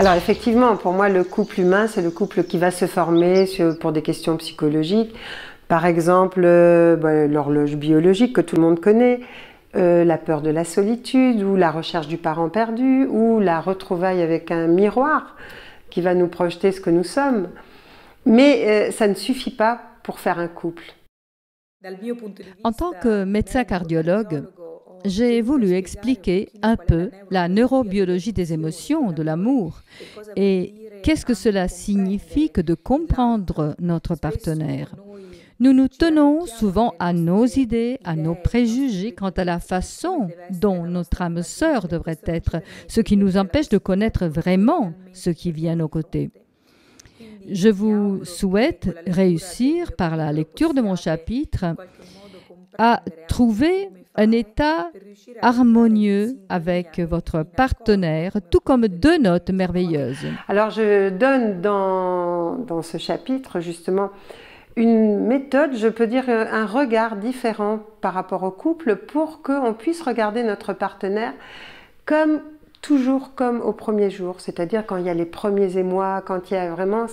Alors effectivement, pour moi, le couple humain, c'est le couple qui va se former pour des questions psychologiques. Par exemple, l'horloge biologique que tout le monde connaît, la peur de la solitude, ou la recherche du parent perdu, ou la retrouvaille avec un miroir qui va nous projeter ce que nous sommes. Mais ça ne suffit pas pour faire un couple. En tant que médecin cardiologue, j'ai voulu expliquer un peu la neurobiologie des émotions, de l'amour, et qu'est-ce que cela signifie que de comprendre notre partenaire. Nous nous tenons souvent à nos idées, à nos préjugés quant à la façon dont notre âme sœur devrait être, ce qui nous empêche de connaître vraiment ce qui vit à nos côtés. Je vous souhaite réussir, par la lecture de mon chapitre, à trouver un état harmonieux avec votre partenaire, tout comme deux notes merveilleuses. Alors je donne dans ce chapitre justement une méthode, je peux dire un regard différent par rapport au couple pour qu'on puisse regarder notre partenaire toujours comme au premier jour, c'est-à-dire quand il y a les premiers émois, quand il y a vraiment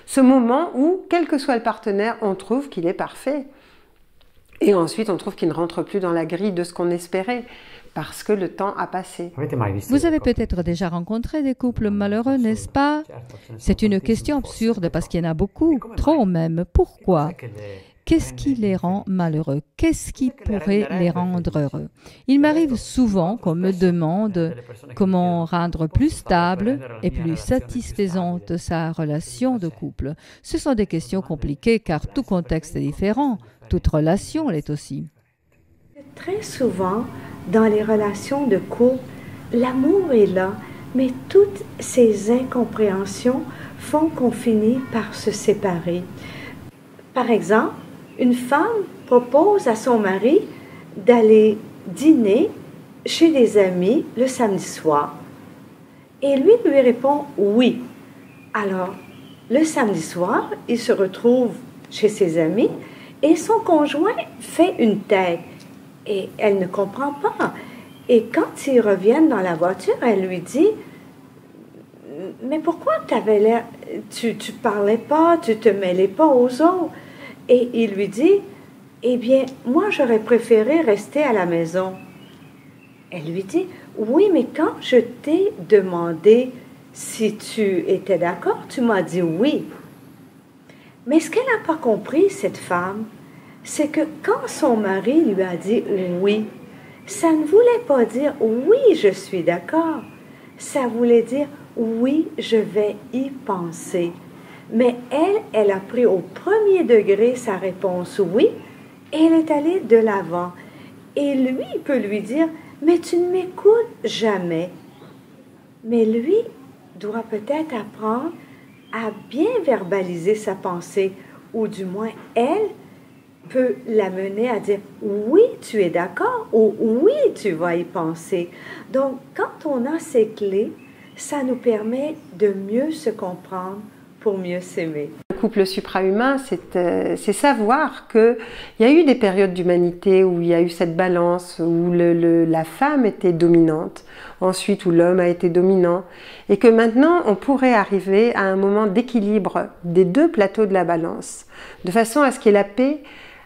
ce moment où, quel que soit le partenaire, on trouve qu'il est parfait. Et ensuite, on trouve qu'il ne rentre plus dans la grille de ce qu'on espérait, parce que le temps a passé. Vous avez peut-être déjà rencontré des couples malheureux, n'est-ce pas? C'est une question absurde parce qu'il y en a beaucoup, trop même. Pourquoi? Qu'est-ce qui les rend malheureux? Qu'est-ce qui pourrait les rendre heureux? Il m'arrive souvent qu'on me demande comment rendre plus stable et plus satisfaisante sa relation de couple. Ce sont des questions compliquées car tout contexte est différent, toute relation l'est aussi. Très souvent, dans les relations de couple, l'amour est là, mais toutes ces incompréhensions font qu'on finit par se séparer. Par exemple, une femme propose à son mari d'aller dîner chez des amis le samedi soir. Et lui répond oui. Alors, le samedi soir, il se retrouve chez ses amis et son conjoint fait une tête. Et elle ne comprend pas. Et quand ils reviennent dans la voiture, elle lui dit « Mais pourquoi t'avais l'air... Tu parlais pas, tu te mêlais pas aux autres. » Et il lui dit « Eh bien, moi, j'aurais préféré rester à la maison. » Elle lui dit « Oui, mais quand je t'ai demandé si tu étais d'accord, tu m'as dit oui. » Mais ce qu'elle n'a pas compris, cette femme, c'est que quand son mari lui a dit oui, ça ne voulait pas dire oui, je suis d'accord. Ça voulait dire oui, je vais y penser. Mais elle a pris au premier degré sa réponse oui, et elle est allée de l'avant. Et lui, il peut lui dire, mais tu ne m'écoutes jamais. Mais lui doit peut-être apprendre à bien verbaliser sa pensée, ou du moins elle peut l'amener à dire « oui, tu es d'accord » ou « oui, tu vas y penser ». Donc, quand on a ces clés, ça nous permet de mieux se comprendre pour mieux s'aimer. Le couple suprahumain, c'est savoir qu'il y a eu des périodes d'humanité où il y a eu cette balance, où la femme était dominante, ensuite où l'homme a été dominant, et que maintenant on pourrait arriver à un moment d'équilibre des deux plateaux de la balance, de façon à ce qu'il y ait la paix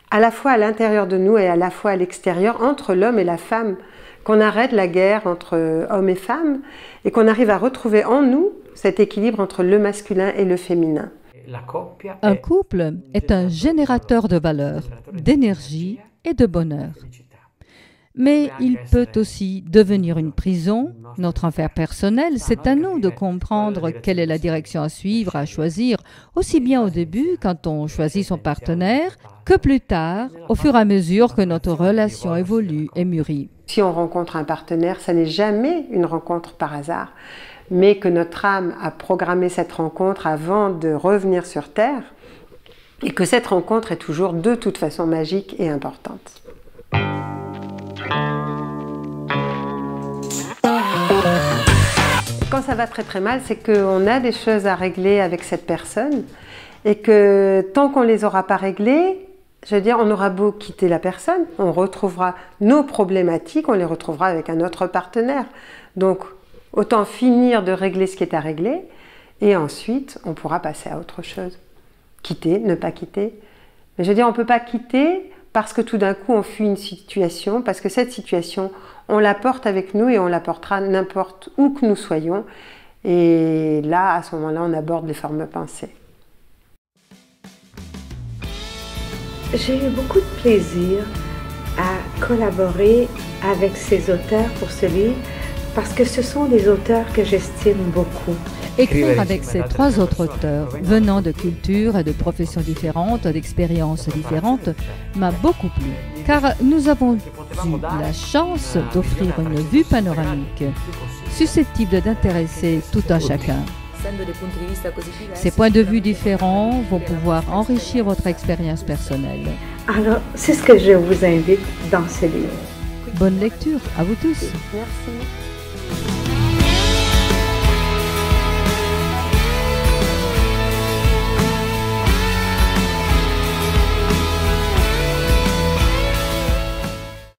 à la fois à l'intérieur de nous et à la fois à l'extérieur, entre l'homme et la femme, qu'on arrête la guerre entre hommes et femmes et qu'on arrive à retrouver en nous cet équilibre entre le masculin et le féminin. Un couple est un générateur de valeur, d'énergie et de bonheur. Mais il peut aussi devenir une prison, notre enfer personnel. C'est à nous de comprendre quelle est la direction à suivre, à choisir, aussi bien au début, quand on choisit son partenaire, que plus tard, au fur et à mesure que notre relation évolue et mûrit. Si on rencontre un partenaire, ça n'est jamais une rencontre par hasard, mais que notre âme a programmé cette rencontre avant de revenir sur Terre, et que cette rencontre est toujours de toute façon magique et importante. Quand ça va très très mal, c'est qu'on a des choses à régler avec cette personne et que tant qu'on ne les aura pas réglées, je veux dire, on aura beau quitter la personne, on retrouvera nos problématiques, on les retrouvera avec un autre partenaire. Donc, Autant finir de régler ce qui est à régler et ensuite on pourra passer à autre chose. Quitter, ne pas quitter. Mais je veux dire, on ne peut pas quitter parce que tout d'un coup on fuit une situation, parce que cette situation, on la porte avec nous et on la portera n'importe où que nous soyons. Et là, à ce moment-là, on aborde les formes pensées. J'ai eu beaucoup de plaisir à collaborer avec ces auteurs pour ce livre parce que ce sont des auteurs que j'estime beaucoup. Écrire avec ces 3 autres auteurs, venant de cultures et de professions différentes, d'expériences différentes, m'a beaucoup plu, car nous avons eu la chance d'offrir une vue panoramique, susceptible d'intéresser tout un chacun. Ces points de vue différents vont pouvoir enrichir votre expérience personnelle. Alors, c'est ce que je vous invite dans ce livre. Bonne lecture à vous tous. Merci.